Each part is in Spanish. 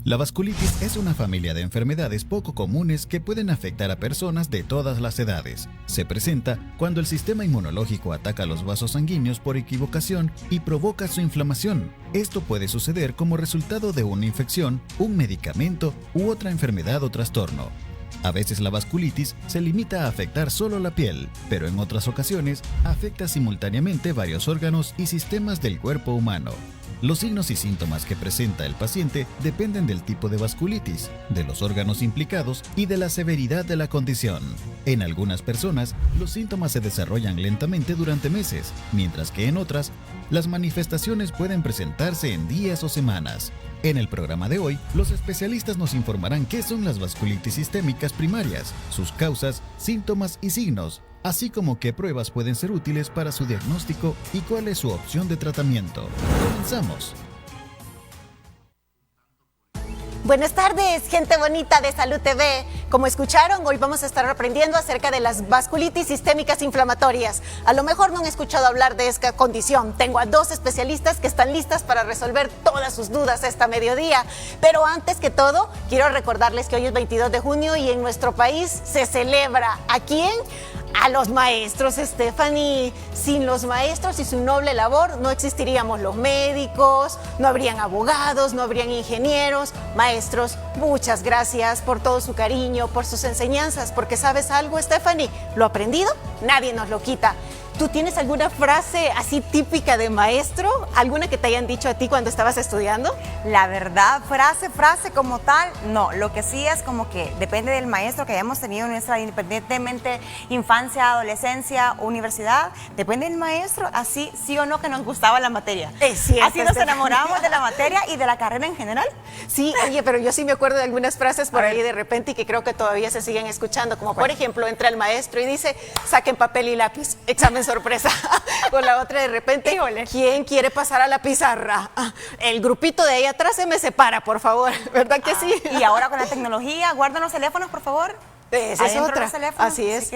La vasculitis es una familia de enfermedades poco comunes que pueden afectar a personas de todas las edades. Se presenta cuando el sistema inmunológico ataca los vasos sanguíneos por equivocación y provoca su inflamación. Esto puede suceder como resultado de una infección, un medicamento u otra enfermedad o trastorno. A veces la vasculitis se limita a afectar solo la piel, pero en otras ocasiones afecta simultáneamente varios órganos y sistemas del cuerpo humano. Los signos y síntomas que presenta el paciente dependen del tipo de vasculitis, de los órganos implicados y de la severidad de la condición. En algunas personas, los síntomas se desarrollan lentamente durante meses, mientras que en otras, las manifestaciones pueden presentarse en días o semanas. En el programa de hoy, los especialistas nos informarán qué son las vasculitis sistémicas primarias, sus causas, síntomas y signos, así como qué pruebas pueden ser útiles para su diagnóstico y cuál es su opción de tratamiento. ¡Comenzamos! Buenas tardes, gente bonita de Salud TV. Como escucharon, hoy vamos a estar aprendiendo acerca de las vasculitis sistémicas inflamatorias. A lo mejor no han escuchado hablar de esta condición. Tengo a dos especialistas que están listas para resolver todas sus dudas esta mediodía. Pero antes que todo, quiero recordarles que hoy es 22 de junio y en nuestro país se celebra. ¿A quién? A los maestros, Stephanie. Sin los maestros y su noble labor no existiríamos los médicos, no habrían abogados, no habrían ingenieros. Maestros, muchas gracias por todo su cariño, por sus enseñanzas, porque ¿sabes algo, Stephanie? Lo aprendido, nadie nos lo quita. ¿Tú tienes alguna frase así típica de maestro? ¿Alguna que te hayan dicho a ti cuando estabas estudiando? La verdad, frase como tal, no. Lo que sí es como que depende del maestro que hayamos tenido en nuestra, independientemente infancia, adolescencia, universidad, depende del maestro, así sí o no que nos gustaba la materia. Es cierto, así nos enamoramos de la materia y de la carrera en general. Sí, oye, pero yo sí me acuerdo de algunas frases por ahí de repente y que creo que todavía se siguen escuchando, como por ejemplo, entra el maestro y dice, saquen papel y lápiz, examen sorpresa. Con la otra de repente, híjole, ¿quién quiere pasar a la pizarra? El grupito de ahí atrás se me separa, por favor, ¿verdad que sí? Y ahora con la tecnología, guarden los teléfonos, por favor. Esa es otra. Así es,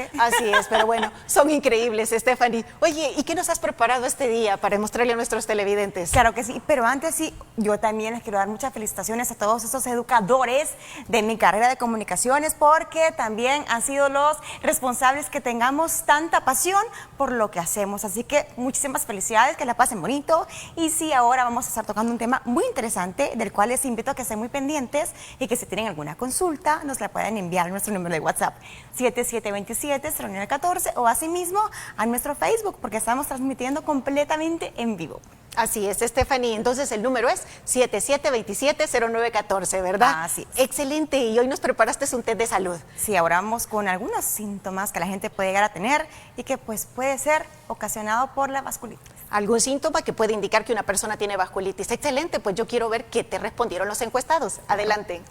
pero bueno, son increíbles, Stephanie. Oye, ¿y qué nos has preparado este día para mostrarle a nuestros televidentes? Claro que sí, pero antes sí, yo también les quiero dar muchas felicitaciones a todos esos educadores de mi carrera de comunicaciones, porque también han sido los responsables que tengamos tanta pasión por lo que hacemos. Así que muchísimas felicidades, que la pasen bonito. Y sí, ahora vamos a estar tocando un tema muy interesante, del cual les invito a que estén muy pendientes y que si tienen alguna consulta, nos la pueden enviar a nuestro número de WhatsApp 7727-0914 o asimismo a nuestro Facebook, porque estamos transmitiendo completamente en vivo. Así es, Stephanie. Entonces el número es 7727-0914, ¿verdad? Así es. Excelente. Y hoy nos preparaste un test de salud. Sí, ahora vamos con algunos síntomas que la gente puede llegar a tener y que pues puede ser ocasionado por la vasculitis. ¿Algún síntoma que puede indicar que una persona tiene vasculitis? Excelente, pues yo quiero ver qué te respondieron los encuestados. Adelante.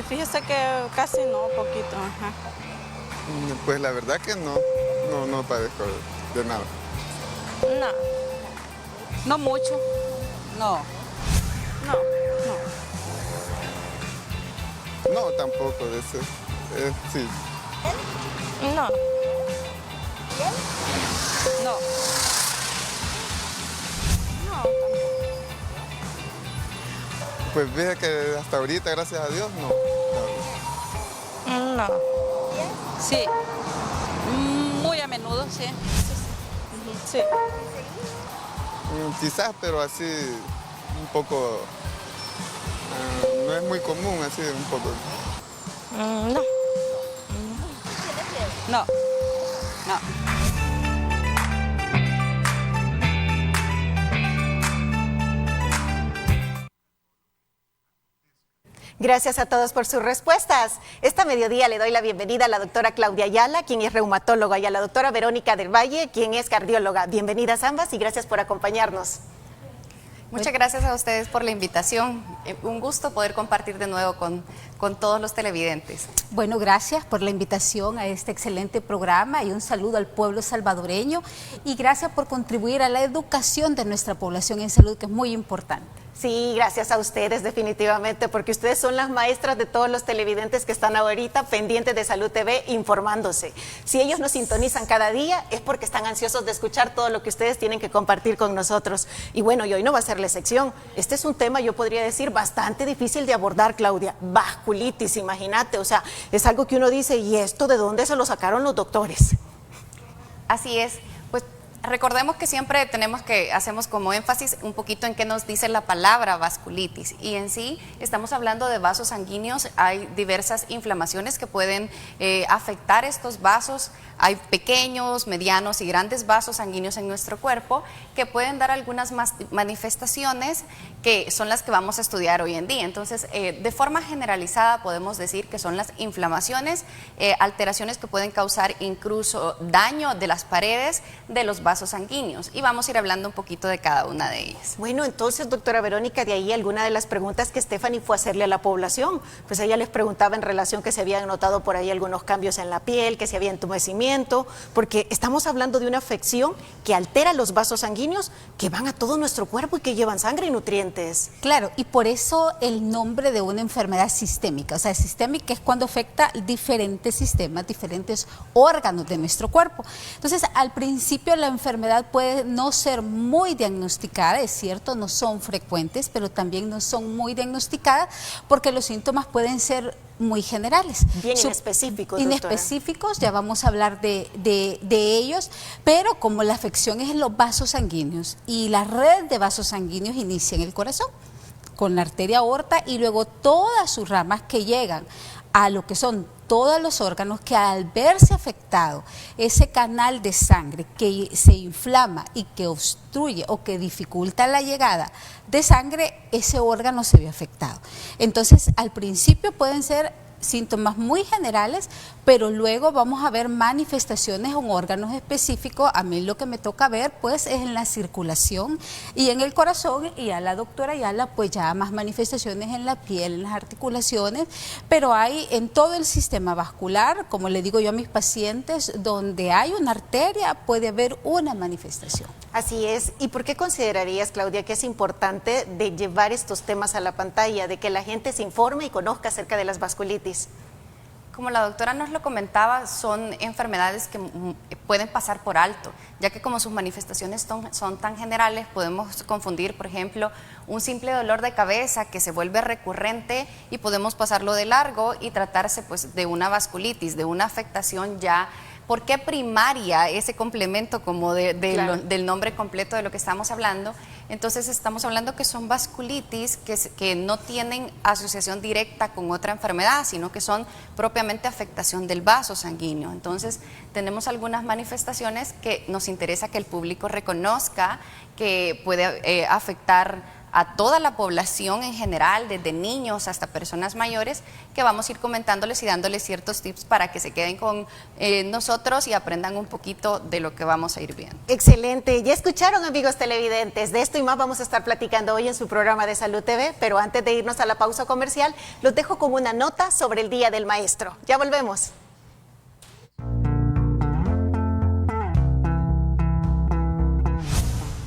Fíjese que casi no, poquito. Ajá. Pues la verdad que no padezco de nada. No, no mucho. No. No, tampoco de eso. Sí. No. No. No. Pues vea que hasta ahorita, gracias a Dios, no. No. Sí. Muy a menudo, sí. Sí. Quizás, pero así un poco, no es muy común, así un poco. No. No. No. Gracias a todos por sus respuestas. Esta mediodía le doy la bienvenida a la doctora Claudia Ayala, quien es reumatóloga, y a la doctora Verónica del Valle, quien es cardióloga. Bienvenidas ambas y gracias por acompañarnos. Muchas gracias a ustedes por la invitación. Un gusto poder compartir de nuevo con todos los televidentes. Bueno, gracias por la invitación a este excelente programa y un saludo al pueblo salvadoreño y gracias por contribuir a la educación de nuestra población en salud, que es muy importante. Sí, gracias a ustedes definitivamente, porque ustedes son las maestras de todos los televidentes que están ahorita pendientes de Salud TV informándose. Si ellos nos sintonizan cada día es porque están ansiosos de escuchar todo lo que ustedes tienen que compartir con nosotros. Y bueno, y hoy no va a ser la excepción. Este es un tema, yo podría decir, bastante difícil de abordar, Claudia. Vasculitis, imagínate, o sea, es algo que uno dice, ¿y esto de dónde se lo sacaron los doctores? Así es. Pues recordemos que siempre hacemos como énfasis un poquito en qué nos dice la palabra vasculitis, y en sí estamos hablando de vasos sanguíneos. Hay diversas inflamaciones que pueden afectar estos vasos. Hay pequeños, medianos y grandes vasos sanguíneos en nuestro cuerpo que pueden dar algunas manifestaciones que son las que vamos a estudiar hoy en día. Entonces, de forma generalizada podemos decir que son las inflamaciones, alteraciones que pueden causar incluso daño de las paredes de los vasos sanguíneos, y vamos a ir hablando un poquito de cada una de ellas. Bueno, entonces, doctora Verónica, de ahí alguna de las preguntas que Stephanie fue a hacerle a la población, pues ella les preguntaba en relación que se habían notado por ahí algunos cambios en la piel, que se había entumecimiento, porque estamos hablando de una afección que altera los vasos sanguíneos que van a todo nuestro cuerpo y que llevan sangre y nutrientes. Claro, y por eso el nombre de una enfermedad sistémica. O sea, sistémica es cuando afecta diferentes sistemas, diferentes órganos de nuestro cuerpo. Entonces, al principio la enfermedad puede no ser muy diagnosticada, es cierto, no son frecuentes, pero también no son muy diagnosticadas porque los síntomas pueden ser muy generales. Bien inespecíficos, doctora. Inespecíficos, ya vamos a hablar de ellos, pero como la afección es en los vasos sanguíneos y la red de vasos sanguíneos inicia en el corazón, con la arteria aorta y luego todas sus ramas que llegan a lo que son todos los órganos, que al verse afectado ese canal de sangre que se inflama y que obstruye o que dificulta la llegada de sangre, ese órgano se ve afectado. Entonces, al principio pueden ser síntomas muy generales, pero luego vamos a ver manifestaciones en órganos específicos. A mí lo que me toca ver pues es en la circulación y en el corazón, y a la doctora Ayala pues ya más manifestaciones en la piel, en las articulaciones, pero hay en todo el sistema vascular, como le digo yo a mis pacientes, donde hay una arteria puede haber una manifestación. Así es. ¿Y por qué considerarías, Claudia, que es importante de llevar estos temas a la pantalla, de que la gente se informe y conozca acerca de las vasculitis? Como la doctora nos lo comentaba, son enfermedades que pueden pasar por alto, ya que como sus manifestaciones son tan generales, podemos confundir, por ejemplo, un simple dolor de cabeza que se vuelve recurrente y podemos pasarlo de largo y tratarse pues de una vasculitis, de una afectación ya. ¿Por qué primaria? Ese complemento como Claro. del nombre completo de lo que estamos hablando. Entonces estamos hablando que son vasculitis que no tienen asociación directa con otra enfermedad, sino que son propiamente afectación del vaso sanguíneo. Entonces tenemos algunas manifestaciones que nos interesa que el público reconozca, que puede afectar a toda la población en general, desde niños hasta personas mayores, que vamos a ir comentándoles y dándoles ciertos tips para que se queden con nosotros y aprendan un poquito de lo que vamos a ir viendo. Excelente. Ya escucharon, amigos televidentes. De esto y más vamos a estar platicando hoy en su programa de Salud TV, pero antes de irnos a la pausa comercial, los dejo con una nota sobre el Día del Maestro. Ya volvemos.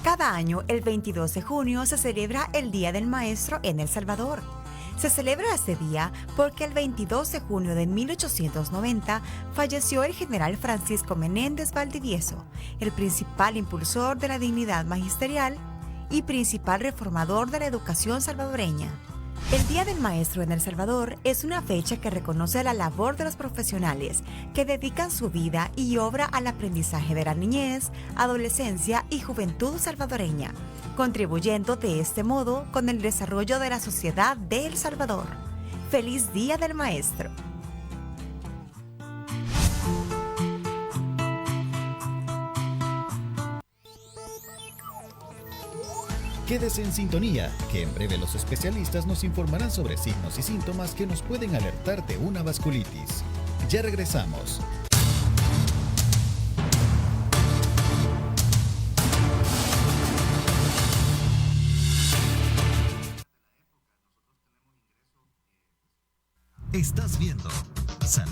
Cada año, el 22 de junio, se celebra el Día del Maestro en El Salvador. Se celebra este día porque el 22 de junio de 1890 falleció el general Francisco Menéndez Valdivieso, el principal impulsor de la dignidad magisterial y principal reformador de la educación salvadoreña. El Día del Maestro en El Salvador es una fecha que reconoce la labor de los profesionales que dedican su vida y obra al aprendizaje de la niñez, adolescencia y juventud salvadoreña, contribuyendo de este modo con el desarrollo de la sociedad de El Salvador. ¡Feliz Día del Maestro! Quédese en sintonía, que en breve los especialistas nos informarán sobre signos y síntomas que nos pueden alertar de una vasculitis. Ya regresamos. Estás viendo Salud.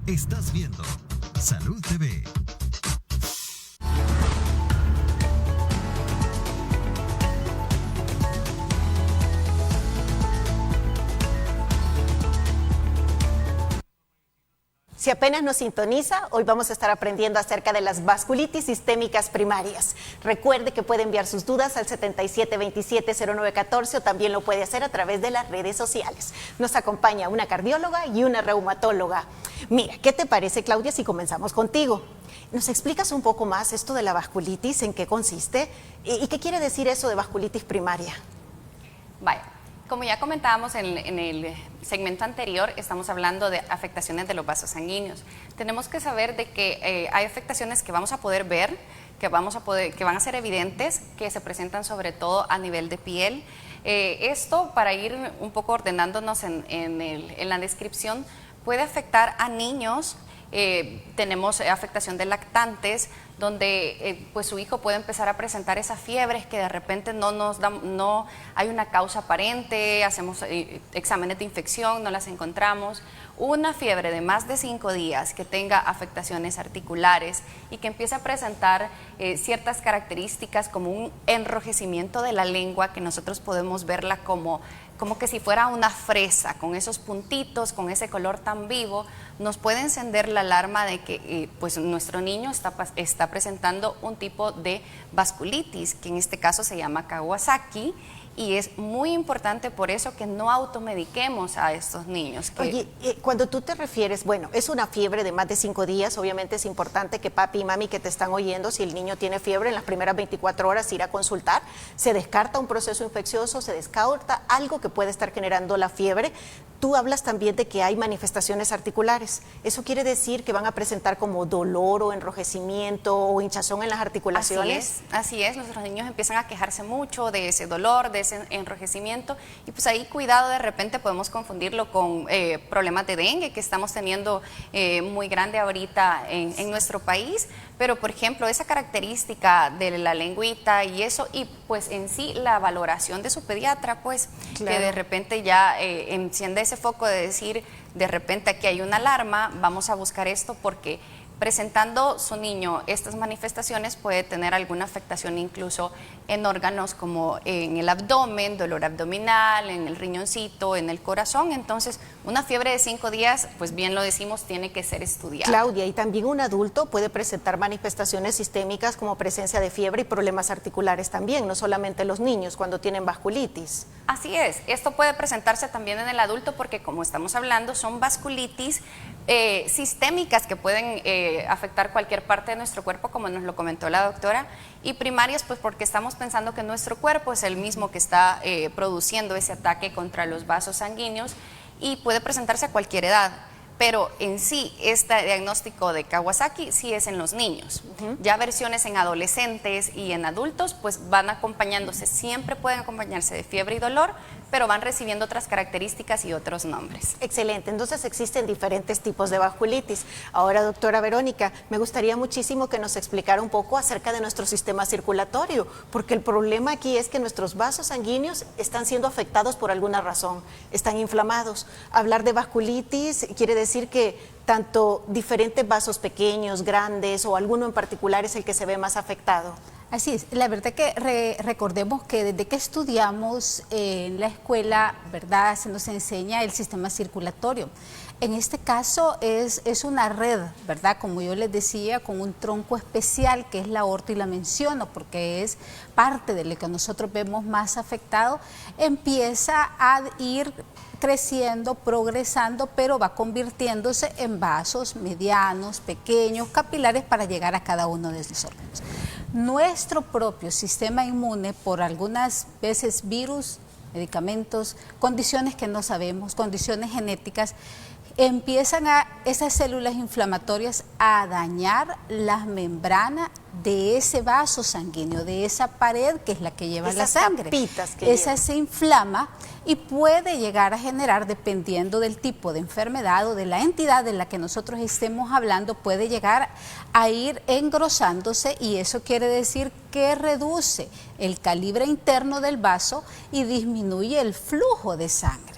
Estás viendo Salud TV. Si apenas nos sintoniza, hoy vamos a estar aprendiendo acerca de las vasculitis sistémicas primarias. Recuerde que puede enviar sus dudas al 7727-0914 o también lo puede hacer a través de las redes sociales. Nos acompaña una cardióloga y una reumatóloga. Mira, ¿qué te parece, Claudia, si comenzamos contigo? ¿Nos explicas un poco más esto de la vasculitis, en qué consiste y qué quiere decir eso de vasculitis primaria? Vaya. Como ya comentábamos en el segmento anterior, estamos hablando de afectaciones de los vasos sanguíneos. Tenemos que saber de que hay afectaciones que vamos a poder ver, que van a ser evidentes, que se presentan sobre todo a nivel de piel. Esto, para ir un poco ordenándonos en la descripción, puede afectar a niños. Tenemos afectación de lactantes, donde pues su hijo puede empezar a presentar esas fiebres que de repente no hay una causa aparente, hacemos exámenes de infección, no las encontramos. Una fiebre de más de 5 días que tenga afectaciones articulares y que empiece a presentar ciertas características como un enrojecimiento de la lengua, que nosotros podemos verla como que si fuera una fresa, con esos puntitos, con ese color tan vivo, nos puede encender la alarma de que pues nuestro niño está presentando un tipo de vasculitis, que en este caso se llama Kawasaki, y es muy importante por eso que no automediquemos a estos niños. Oye, cuando tú te refieres, bueno, es una fiebre de más de 5 días, obviamente es importante que papi y mami que te están oyendo, si el niño tiene fiebre, en las primeras 24 horas ir a consultar, se descarta un proceso infeccioso, se descarta algo que puede estar generando la fiebre. Tú hablas también de que hay manifestaciones articulares. ¿Eso quiere decir que van a presentar como dolor o enrojecimiento o hinchazón en las articulaciones? Así es. Nuestros niños empiezan a quejarse mucho de ese dolor, de ese enrojecimiento, y pues ahí cuidado, de repente podemos confundirlo con problemas de dengue que estamos teniendo muy grande ahorita en nuestro país. Pero, por ejemplo, esa característica de la lengüita y eso, y pues en sí la valoración de su pediatra, pues, claro, que de repente ya enciende ese foco de decir, de repente aquí hay una alarma, vamos a buscar esto, porque presentando su niño estas manifestaciones puede tener alguna afectación incluso en órganos como en el abdomen, dolor abdominal, en el riñoncito, en el corazón. Entonces, una fiebre de 5 días, pues bien lo decimos, tiene que ser estudiada. Claudia, y también un adulto puede presentar manifestaciones sistémicas como presencia de fiebre y problemas articulares también, no solamente los niños cuando tienen vasculitis. Así es, esto puede presentarse también en el adulto porque, como estamos hablando, son vasculitis sistémicas que pueden afectar cualquier parte de nuestro cuerpo, como nos lo comentó la doctora, y primarias pues porque estamos pensando que nuestro cuerpo es el mismo que está produciendo ese ataque contra los vasos sanguíneos y puede presentarse a cualquier edad. Pero en sí, este diagnóstico de Kawasaki sí es en los niños. Ya versiones en adolescentes y en adultos pues van acompañándose, siempre pueden acompañarse de fiebre y dolor, pero van recibiendo otras características y otros nombres. Excelente, entonces existen diferentes tipos de vasculitis. Ahora, doctora Verónica, me gustaría muchísimo que nos explicara un poco acerca de nuestro sistema circulatorio, porque el problema aquí es que nuestros vasos sanguíneos están siendo afectados por alguna razón, están inflamados. Hablar de vasculitis quiere decir que tanto diferentes vasos pequeños, grandes o alguno en particular es el que se ve más afectado. Así es, la verdad que recordemos que desde que estudiamos en la escuela, ¿verdad?, se nos enseña el sistema circulatorio. En este caso es una red, ¿verdad?, como yo les decía, con un tronco especial que es la aorta, y la menciono porque es parte de lo que nosotros vemos más afectado. Empieza a ir creciendo, progresando, pero va convirtiéndose en vasos medianos, pequeños, capilares para llegar a cada uno de los órganos. Nuestro propio sistema inmune, por algunas veces virus, medicamentos, condiciones que no sabemos, condiciones genéticas, empiezan esas células inflamatorias a dañar las membranas de ese vaso sanguíneo, de esa pared que es la que lleva la sangre. Esa se inflama y puede llegar a generar, dependiendo del tipo de enfermedad o de la entidad de la que nosotros estemos hablando, puede llegar a ir engrosándose, y eso quiere decir que reduce el calibre interno del vaso y disminuye el flujo de sangre.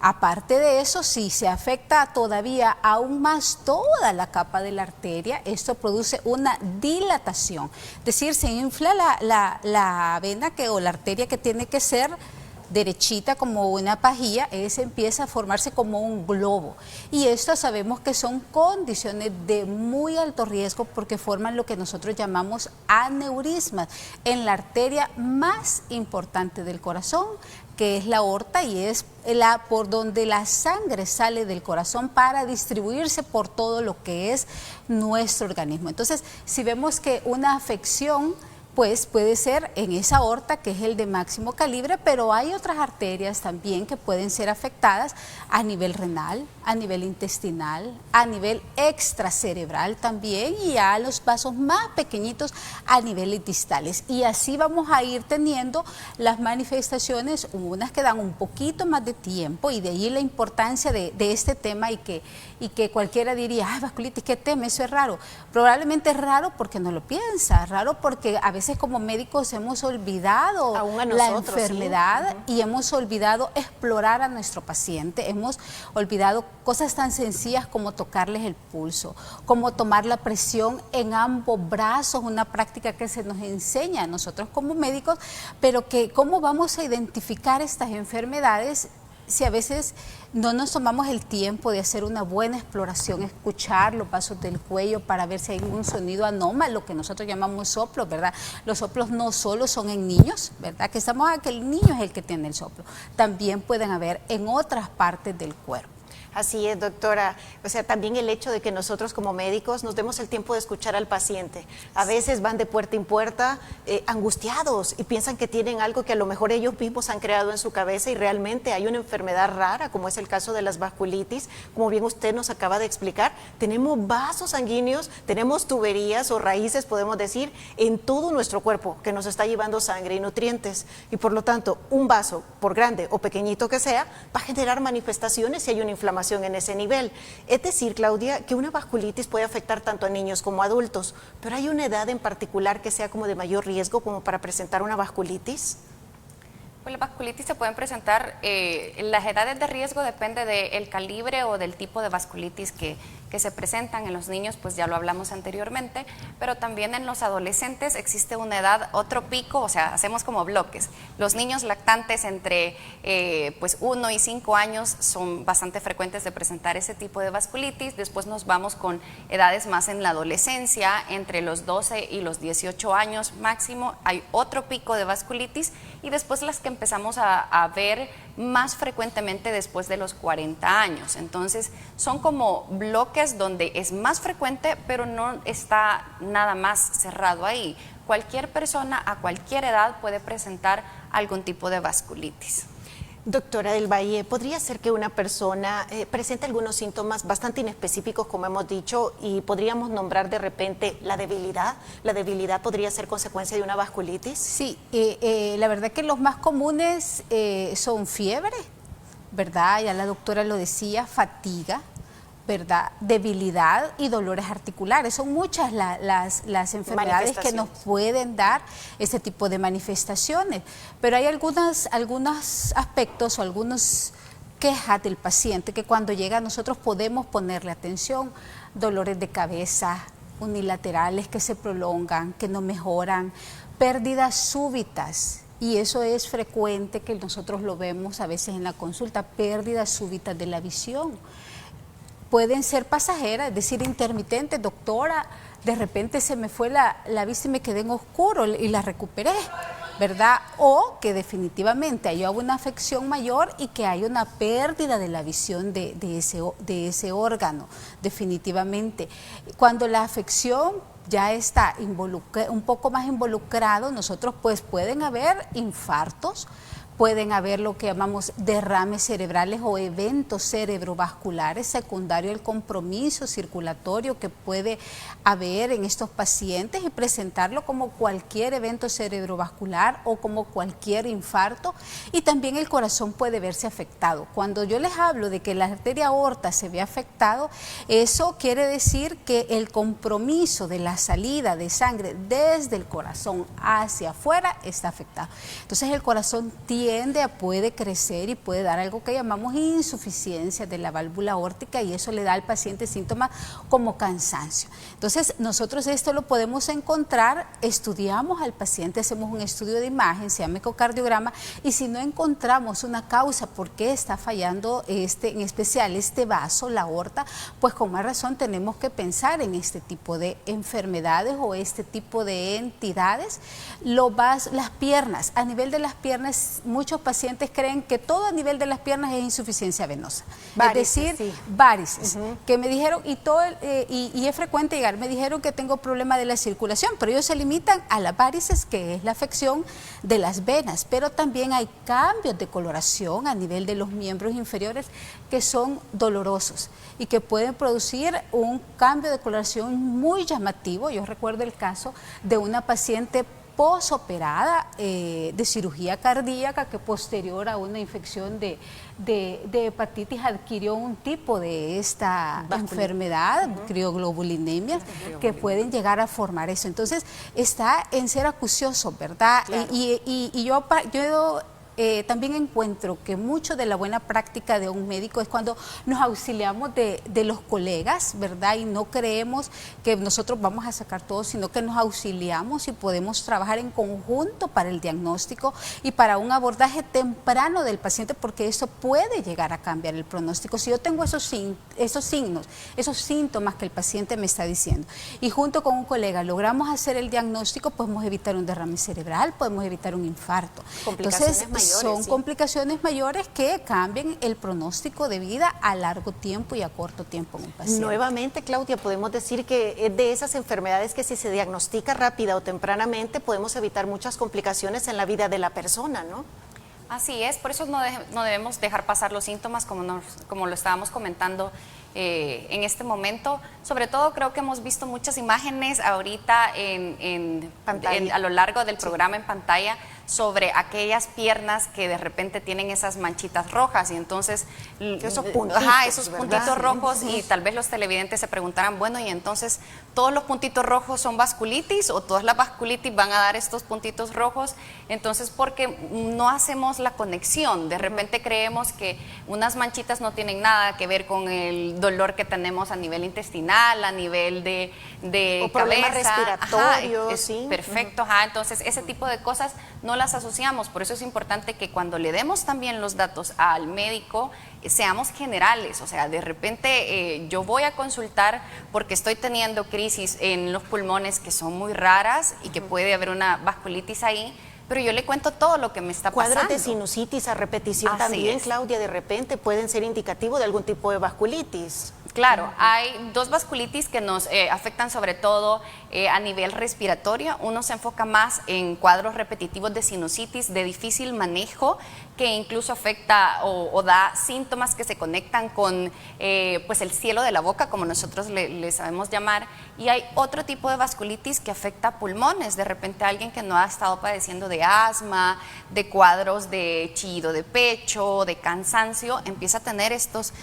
Aparte de eso, si se afecta todavía aún más toda la capa de la arteria, esto produce una dilatación. Es decir, se infla la vena o la arteria que tiene que ser derechita como una pajilla, empieza a formarse como un globo. Y esto sabemos que son condiciones de muy alto riesgo porque forman lo que nosotros llamamos aneurismas en la arteria más importante del corazón, que es la aorta, y es por donde la sangre sale del corazón para distribuirse por todo lo que es nuestro organismo. Entonces, si vemos que una afección pues puede ser en esa aorta, que es el de máximo calibre, pero hay otras arterias también que pueden ser afectadas a nivel renal, a nivel intestinal, a nivel extracerebral también, y a los vasos más pequeñitos a niveles distales. Y así vamos a ir teniendo las manifestaciones, unas que dan un poquito más de tiempo, y de ahí la importancia de este tema, y que cualquiera diría, ay, vasculitis, ¿qué tema? Eso es raro. Probablemente es raro porque no lo piensa, raro porque a veces como médicos hemos olvidado la enfermedad, ¿sí? Y hemos olvidado explorar a nuestro paciente, hemos olvidado cosas tan sencillas como tocarles el pulso, como tomar la presión en ambos brazos, una práctica que se nos enseña a nosotros como médicos, pero que cómo vamos a identificar estas enfermedades si a veces no nos tomamos el tiempo de hacer una buena exploración, escuchar los vasos del cuello para ver si hay algún sonido anómalo, que nosotros llamamos soplos, ¿verdad? Los soplos no solo son en niños, ¿verdad? Que estamos a que el niño es el que tiene el soplo, también pueden haber en otras partes del cuerpo. Así es, doctora. O sea, también el hecho de que nosotros como médicos nos demos el tiempo de escuchar al paciente. A veces van de puerta en puerta angustiados y piensan que tienen algo que a lo mejor ellos mismos han creado en su cabeza, y realmente hay una enfermedad rara, como es el caso de las vasculitis. Como bien usted nos acaba de explicar, tenemos vasos sanguíneos, tenemos tuberías o raíces, podemos decir, en todo nuestro cuerpo que nos está llevando sangre y nutrientes. Y por lo tanto, un vaso, por grande o pequeñito que sea, va a generar manifestaciones si hay una inflamación en ese nivel. Es decir, Claudia, que una vasculitis puede afectar tanto a niños como a adultos, pero ¿hay una edad en particular que sea como de mayor riesgo como para presentar una vasculitis? Pues las vasculitis se pueden presentar, las edades de riesgo depende del calibre o del tipo de vasculitis que se presentan. En los niños, pues ya lo hablamos anteriormente, pero también en los adolescentes existe una edad, otro pico, o sea, hacemos como bloques. Los niños lactantes entre pues 1 y 5 años son bastante frecuentes de presentar ese tipo de vasculitis. Después nos vamos con edades más en la adolescencia, entre los 12 y los 18 años máximo, hay otro pico de vasculitis, y después las que empezamos a ver más frecuentemente después de los 40 años. Entonces, son como bloques donde es más frecuente, pero no está nada más cerrado ahí. Cualquier persona a cualquier edad puede presentar algún tipo de vasculitis. Doctora del Valle, ¿podría ser que una persona presente algunos síntomas bastante inespecíficos, como hemos dicho, y podríamos nombrar de repente la debilidad? ¿La debilidad podría ser consecuencia de una vasculitis? Sí, la verdad que los más comunes son fiebre, ¿verdad? Ya la doctora lo decía, fatiga, ¿verdad? Debilidad y dolores articulares. Son muchas las enfermedades que nos pueden dar este tipo de manifestaciones, pero hay algunos aspectos o algunas quejas del paciente que cuando llega a nosotros podemos ponerle atención: dolores de cabeza unilaterales que se prolongan, que no mejoran, pérdidas súbitas. Y eso es frecuente que nosotros lo vemos a veces en la consulta, pérdidas súbitas de la visión. Pueden ser pasajeras, es decir, intermitentes. Doctora, de repente se me fue la vista y me quedé en oscuro y la recuperé, ¿verdad? O que definitivamente haya una afección mayor y que haya una pérdida de la visión de ese órgano, definitivamente. Cuando la afección ya está un poco más involucrado, nosotros pues pueden haber infartos, pueden haber lo que llamamos derrames cerebrales o eventos cerebrovasculares secundario al compromiso circulatorio que puede haber en estos pacientes y presentarlo como cualquier evento cerebrovascular o como cualquier infarto. Y también el corazón puede verse afectado. Cuando yo les hablo de que la arteria aorta se ve afectado, eso quiere decir que el compromiso de la salida de sangre desde el corazón hacia afuera está afectado. Entonces el corazón tiene tiende a puede crecer y puede dar algo que llamamos insuficiencia de la válvula aórtica, y eso le da al paciente síntomas como cansancio. Entonces, nosotros esto lo podemos encontrar, estudiamos al paciente, hacemos un estudio de imagen, se llama ecocardiograma, y si no encontramos una causa por qué está fallando en especial este vaso, la aorta, pues con más razón tenemos que pensar en este tipo de enfermedades o este tipo de entidades. Las piernas, a nivel de las piernas, muchos pacientes creen que todo a nivel de las piernas es insuficiencia venosa. Varices, es decir, sí. varices, que me dijeron, y es frecuente llegar, me dijeron que tengo problema de la circulación, pero ellos se limitan a las varices, que es la afección de las venas, pero también hay cambios de coloración a nivel de los miembros inferiores que son dolorosos y que pueden producir un cambio de coloración muy llamativo. Yo recuerdo el caso de una paciente posoperada de cirugía cardíaca que posterior a una infección de hepatitis adquirió un tipo de esta enfermedad, crioglobulinemia, que pueden llegar a formar eso. Entonces está en ser acucioso, ¿verdad? Claro. Y yo también encuentro que mucho de la buena práctica de un médico es cuando nos auxiliamos de los colegas, ¿verdad? Y no creemos que nosotros vamos a sacar todo, sino que nos auxiliamos y podemos trabajar en conjunto para el diagnóstico y para un abordaje temprano del paciente, porque eso puede llegar a cambiar el pronóstico. Si yo tengo esos signos, esos síntomas que el paciente me está diciendo, y junto con un colega logramos hacer el diagnóstico, podemos evitar un derrame cerebral, podemos evitar un infarto. Complicaciones Entonces, mayores, son sí. complicaciones mayores que cambian el pronóstico de vida a largo tiempo y a corto tiempo en el paciente. Nuevamente, Claudia, podemos decir que es de esas enfermedades que si se diagnostica rápida o tempranamente podemos evitar muchas complicaciones en la vida de la persona, ¿no? Así es, por eso no debemos dejar pasar los síntomas como lo estábamos comentando en este momento. Sobre todo creo que hemos visto muchas imágenes ahorita a lo largo del programa en pantalla sobre aquellas piernas que de repente tienen esas manchitas rojas y entonces esos puntitos, esos ¿verdad? puntitos rojos, y tal vez los televidentes se preguntarán, bueno, y entonces todos los puntitos rojos son vasculitis o todas las vasculitis van a dar estos puntitos rojos. Entonces, porque no hacemos la conexión, de repente creemos que unas manchitas no tienen nada que ver con el dolor que tenemos a nivel intestinal, a nivel de o problemas cabeza, respiratorios, sí. Perfecto, entonces ese tipo de cosas no las asociamos. Por eso es importante que cuando le demos también los datos al médico seamos generales. O sea, de repente yo voy a consultar porque estoy teniendo crisis en los pulmones que son muy raras y que puede haber una vasculitis ahí, pero yo le cuento todo lo que me está pasando. Cuadros de sinusitis a repetición Así también, es. Claudia, de repente pueden ser indicativos de algún tipo de vasculitis. Claro, hay dos vasculitis que nos afectan sobre todo a nivel respiratorio. Uno se enfoca más en cuadros repetitivos de sinusitis de difícil manejo, que incluso afecta o da síntomas que se conectan con pues el cielo de la boca, como nosotros le sabemos llamar. Y hay otro tipo de vasculitis que afecta pulmones. De repente alguien que no ha estado padeciendo de asma, de cuadros de chillido de pecho, de cansancio, empieza a tener estos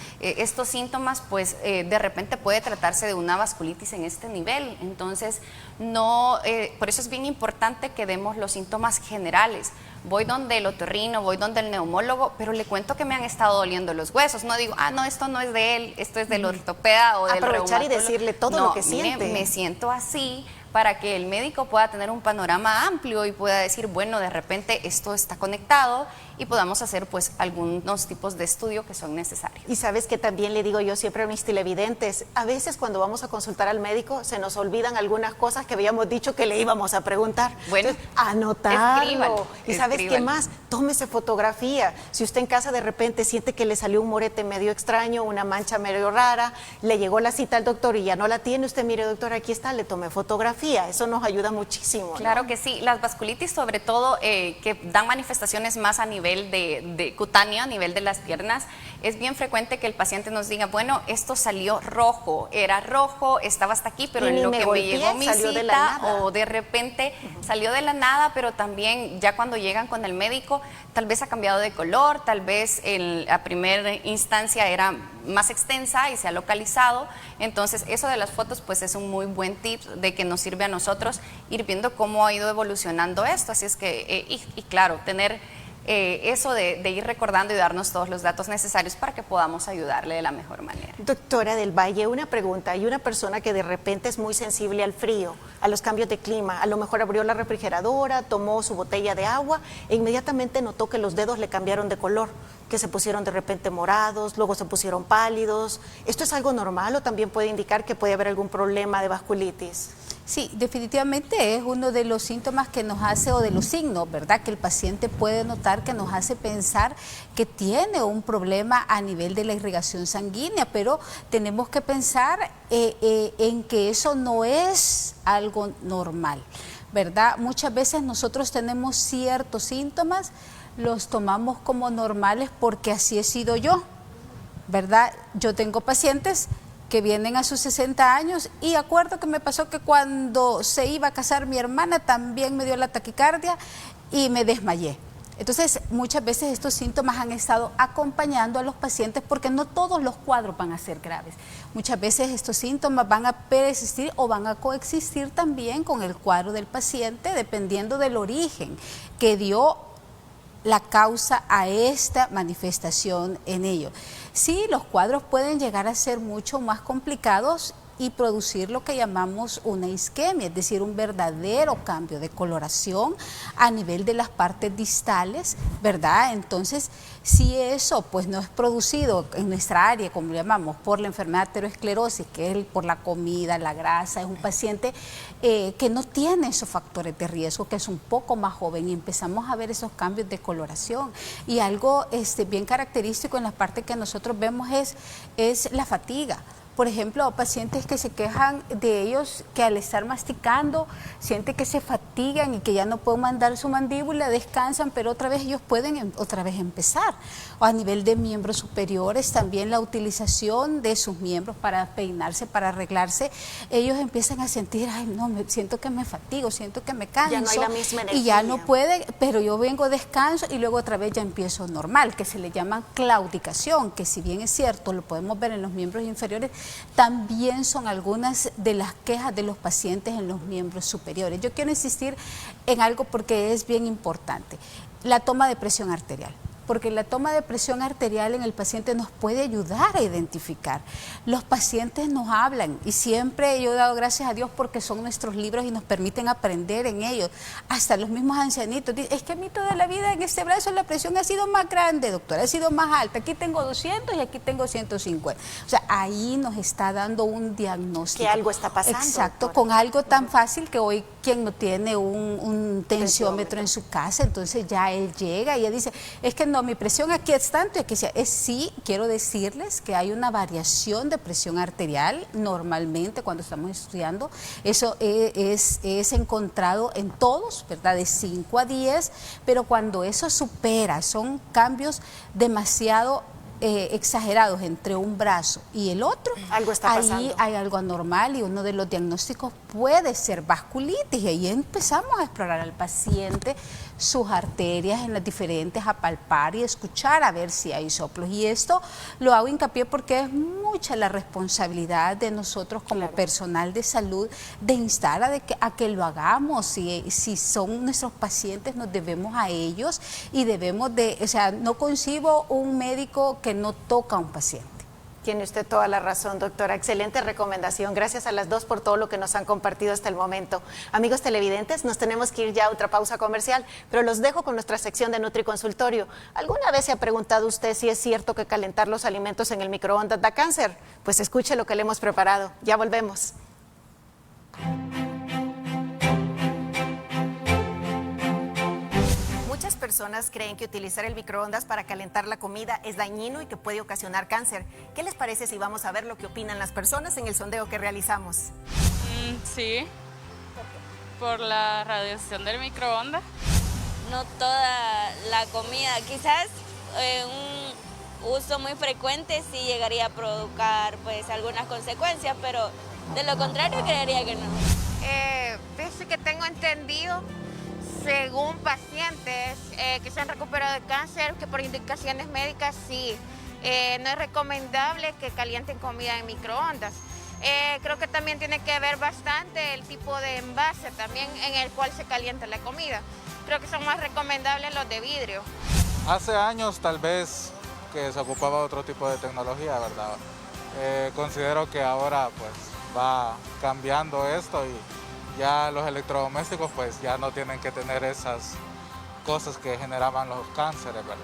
síntomas, pues de repente puede tratarse de una vasculitis en este nivel. Entonces, por eso es bien importante que demos los síntomas generales. Voy donde el otorrino, voy donde el neumólogo, pero le cuento que me han estado doliendo los huesos. No digo, no, esto no es de él, esto es del ortopeda o del reumatólogo. Aprovechar y decirle todo lo que siente. Me siento así, para que el médico pueda tener un panorama amplio y pueda decir, bueno, de repente esto está conectado, y podamos hacer pues algunos tipos de estudio que son necesarios. Y sabes que también le digo yo siempre a mis televidentes, a veces cuando vamos a consultar al médico se nos olvidan algunas cosas que habíamos dicho que le íbamos a preguntar. Bueno, entonces, anotarlo. escríbalo, Y sabes qué más, tómese fotografía. Si usted en casa de repente siente que le salió un morete medio extraño, una mancha medio rara, le llegó la cita al doctor y ya no la tiene, usted mire, doctor, aquí está, le tomé fotografía. Eso nos ayuda muchísimo, ¿no? Claro que sí, las vasculitis sobre todo que dan manifestaciones más a nivel de cutáneo, a nivel de las piernas, es bien frecuente que el paciente nos diga, bueno, esto salió rojo, era rojo, estaba hasta aquí, pero en lo que me llegó mi cita, o de repente salió de la nada, pero también ya cuando llegan con el médico, tal vez ha cambiado de color, tal vez a primera instancia era más extensa y se ha localizado. Entonces eso de las fotos pues es un muy buen tip de que nos sirve a nosotros ir viendo cómo ha ido evolucionando esto. Así es que, y claro, tener eso de ir recordando y darnos todos los datos necesarios para que podamos ayudarle de la mejor manera. Doctora del Valle, una pregunta. Hay una persona que de repente es muy sensible al frío, a los cambios de clima. A lo mejor abrió la refrigeradora, tomó su botella de agua e inmediatamente notó que los dedos le cambiaron de color, que se pusieron de repente morados, luego se pusieron pálidos. ¿Esto es algo normal o también puede indicar que puede haber algún problema de vasculitis? Sí, definitivamente es uno de los síntomas que nos hace, o de los signos, ¿verdad?, que el paciente puede notar, que nos hace pensar que tiene un problema a nivel de la irrigación sanguínea, pero tenemos que pensar en que eso no es algo normal, ¿verdad? Muchas veces nosotros tenemos ciertos síntomas, los tomamos como normales porque así he sido yo, ¿verdad? Yo tengo pacientes que vienen a sus 60 años y acuerdo que me pasó que cuando se iba a casar mi hermana también me dio la taquicardia y me desmayé. Entonces, muchas veces estos síntomas han estado acompañando a los pacientes porque no todos los cuadros van a ser graves. Muchas veces estos síntomas van a persistir o van a coexistir también con el cuadro del paciente, dependiendo del origen que dio la causa a esta manifestación en ello. Sí, los cuadros pueden llegar a ser mucho más complicados y producir lo que llamamos una isquemia, es decir, un verdadero cambio de coloración a nivel de las partes distales, ¿verdad? Entonces, si eso pues no es producido en nuestra área, como lo llamamos, por la enfermedad de aterosclerosis, que es por la comida, la grasa, es un paciente que no tiene esos factores de riesgo, que es un poco más joven, y empezamos a ver esos cambios de coloración. Y algo bien característico en la parte que nosotros vemos es la fatiga. Por ejemplo, pacientes que se quejan de ellos que al estar masticando sienten que se fatigan y que ya no pueden mandar su mandíbula, descansan, pero otra vez ellos pueden otra vez empezar. O a nivel de miembros superiores, también la utilización de sus miembros para peinarse, para arreglarse, ellos empiezan a sentir, ay no, siento que me fatigo, siento que me canso. Ya no hay la misma energía. Y ya no puede, pero yo vengo, descanso y luego otra vez ya empiezo normal, que se le llama claudicación, que si bien es cierto, lo podemos ver en los miembros inferiores, también son algunas de las quejas de los pacientes en los miembros superiores. Yo quiero insistir en algo porque es bien importante, la toma de presión arterial. Porque la toma de presión arterial en el paciente nos puede ayudar a identificar. Los pacientes nos hablan y siempre yo he dado gracias a Dios porque son nuestros libros y nos permiten aprender en ellos. Hasta los mismos ancianitos dicen, es que a mí toda la vida en este brazo la presión ha sido más grande, doctora, ha sido más alta. Aquí tengo 200 y aquí tengo 150. O sea, ahí nos está dando un diagnóstico. Que algo está pasando. Exacto, doctora. con algo tan fácil que hoy quien no tiene un tensiómetro en su casa, entonces ya él llega y él dice, es que no, mi presión aquí es tanto y aquí es sí, quiero decirles que hay una variación de presión arterial normalmente cuando estamos estudiando, eso es encontrado en todos, ¿verdad? De 5 a 10, pero cuando eso supera, son cambios demasiado exagerados entre un brazo y el otro, algo está pasando. Ahí hay algo anormal y uno de los diagnósticos puede ser vasculitis y ahí empezamos a explorar al paciente, sus arterias en las diferentes, a palpar y escuchar a ver si hay soplos. Y esto lo hago hincapié porque es mucha la responsabilidad de nosotros como personal de salud de instar a que lo hagamos. Si son nuestros pacientes, nos debemos a ellos y debemos de, o sea, no concibo un médico que no toca a un paciente. Tiene usted toda la razón, doctora. Excelente recomendación. Gracias a las dos por todo lo que nos han compartido hasta el momento. Amigos televidentes, nos tenemos que ir ya a otra pausa comercial, pero los dejo con nuestra sección de Nutriconsultorio. ¿Alguna vez se ha preguntado usted si es cierto que calentar los alimentos en el microondas da cáncer? Pues escuche lo que le hemos preparado. Ya volvemos. Muchas personas creen que utilizar el microondas para calentar la comida es dañino y que puede ocasionar cáncer. ¿Qué les parece si vamos a ver lo que opinan las personas en el sondeo que realizamos? Sí, por la radiación del microondas. No toda la comida, quizás un uso muy frecuente sí llegaría a provocar pues algunas consecuencias, pero de lo contrario creería que no. Desde que tengo entendido, según pacientes que se han recuperado de cáncer, que por indicaciones médicas sí, no es recomendable que calienten comida en microondas. Creo que también tiene que ver bastante el tipo de envase también en el cual se calienta la comida. Creo que son más recomendables los de vidrio. Hace años tal vez que se ocupaba otro tipo de tecnología, ¿verdad? Considero que ahora pues va cambiando esto y ya los electrodomésticos pues ya no tienen que tener esas cosas que generaban los cánceres, ¿verdad?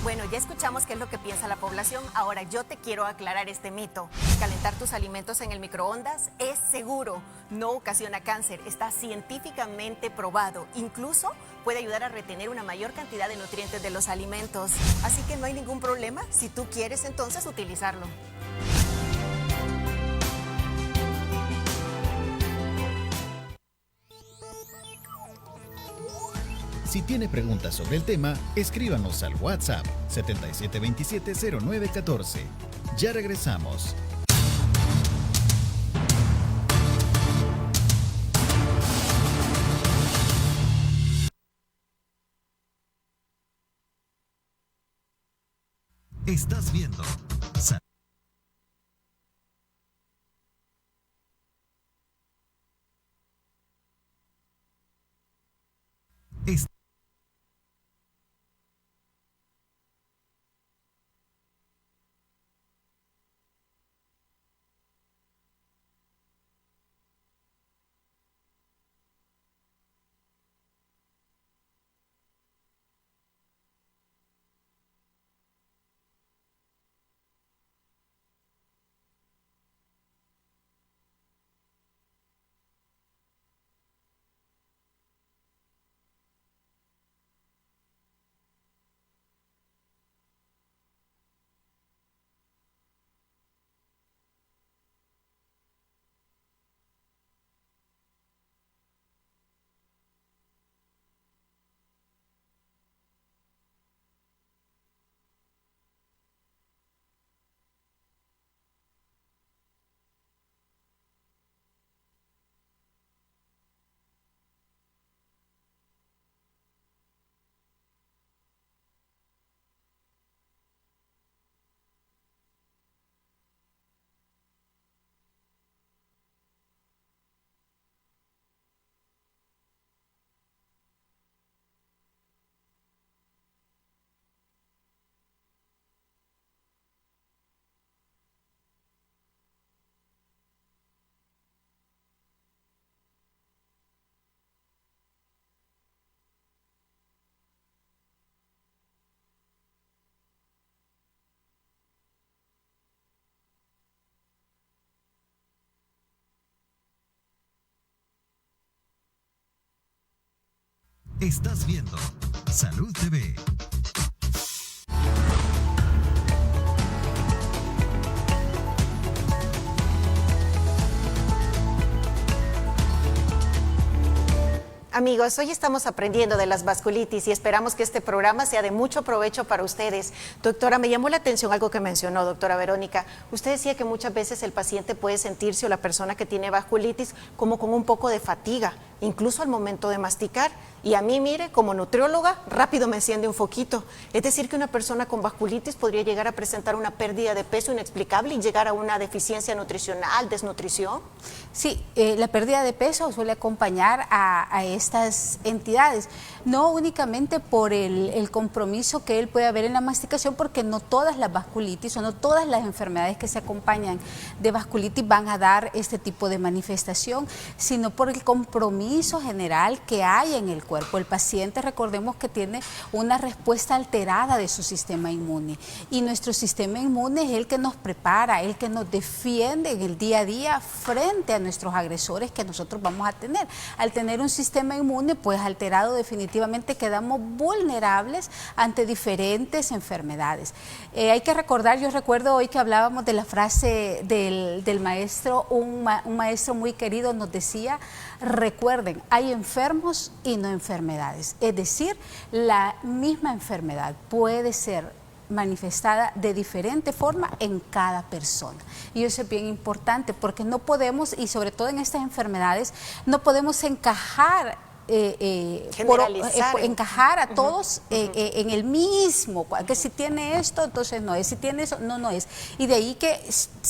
Bueno, ya escuchamos qué es lo que piensa la población. Ahora yo te quiero aclarar este mito. Calentar tus alimentos en el microondas es seguro, no ocasiona cáncer, está científicamente probado. Incluso puede ayudar a retener una mayor cantidad de nutrientes de los alimentos. Así que no hay ningún problema si tú quieres entonces utilizarlo. Si tiene preguntas sobre el tema, escríbanos al WhatsApp 7727-0914. Ya regresamos. Estás viendo Estás viendo Salud TV. Amigos, hoy estamos aprendiendo de las vasculitis y esperamos que este programa sea de mucho provecho para ustedes. Doctora, me llamó la atención algo que mencionó, doctora Verónica. Usted decía que muchas veces el paciente puede sentirse, o la persona que tiene vasculitis, como con un poco de fatiga, incluso al momento de masticar. Y a mí, mire, como nutrióloga, rápido me enciende un foquito. Es decir, que una persona con vasculitis podría llegar a presentar una pérdida de peso inexplicable y llegar a una deficiencia nutricional, desnutrición. Sí, la pérdida de peso suele acompañar a estas entidades, no únicamente por el compromiso que él puede haber en la masticación, porque no todas las vasculitis o no todas las enfermedades que se acompañan de vasculitis van a dar este tipo de manifestación, sino por el compromiso general que hay en el cuerpo. El paciente, recordemos que tiene una respuesta alterada de su sistema inmune, y nuestro sistema inmune es el que nos prepara, el que nos defiende en el día a día frente a nuestros agresores que nosotros vamos a tener. Al tener un sistema inmune pues alterado, definitivamente quedamos vulnerables ante diferentes enfermedades. Hay que recordar, yo recuerdo hoy que hablábamos de la frase del maestro, un maestro muy querido nos decía: recuerden, hay enfermos y no enfermedades. Es decir, la misma enfermedad puede ser manifestada de diferente forma en cada persona. Y eso es bien importante, porque no podemos, y sobre todo en estas enfermedades, no podemos encajar encajar a todos en el mismo, que si tiene esto, entonces no es, si tiene eso, no es. Y de ahí que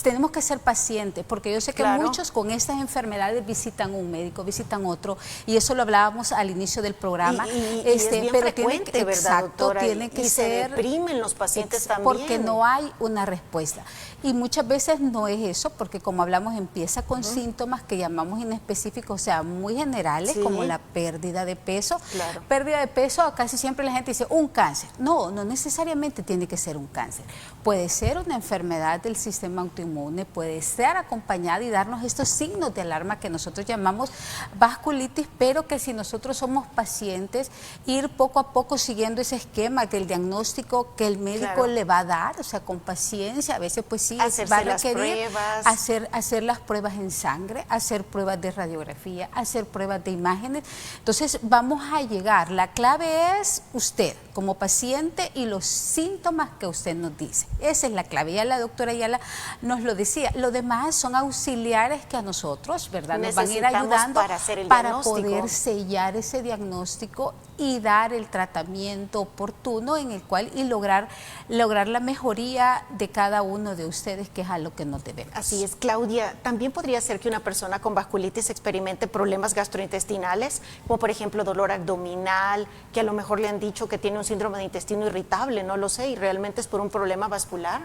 tenemos que ser pacientes, porque yo sé que muchos con estas enfermedades visitan un médico, visitan otro, y eso lo hablábamos al inicio del programa. Y es bien pero frecuente, tiene que, ¿verdad, exacto, doctora? tiene que y ser, se deprimen los pacientes también. porque no hay una respuesta. Y muchas veces no es eso, porque como hablamos, empieza con síntomas que llamamos inespecíficos, o sea, muy generales, como la pérdida de peso. Pérdida de peso, casi siempre la gente dice, un cáncer. No, no necesariamente tiene que ser un cáncer. Puede ser una enfermedad del sistema autoinmune, puede ser acompañada y darnos estos signos de alarma que nosotros llamamos vasculitis, pero que si nosotros somos pacientes, ir poco a poco siguiendo ese esquema del diagnóstico que el médico le va a dar, o sea, con paciencia, a veces pues sí, va a requerir hacer las pruebas en sangre, hacer pruebas de radiografía, hacer pruebas de imágenes. Entonces vamos a llegar, la clave es usted como paciente y los síntomas que usted nos dice. Esa es la clave, ya la doctora Ayala nos lo decía. Lo demás son auxiliares que a nosotros, ¿verdad?, nos van a ir ayudando para poder sellar ese diagnóstico y dar el tratamiento oportuno en el cual y lograr la mejoría de cada uno de ustedes, que es a lo que nos debemos. Así es, Claudia. También podría ser que una persona con vasculitis experimente problemas gastrointestinales, como por ejemplo dolor abdominal, que a lo mejor le han dicho que tiene un síndrome de intestino irritable, no lo sé, y realmente es por un problema vascular.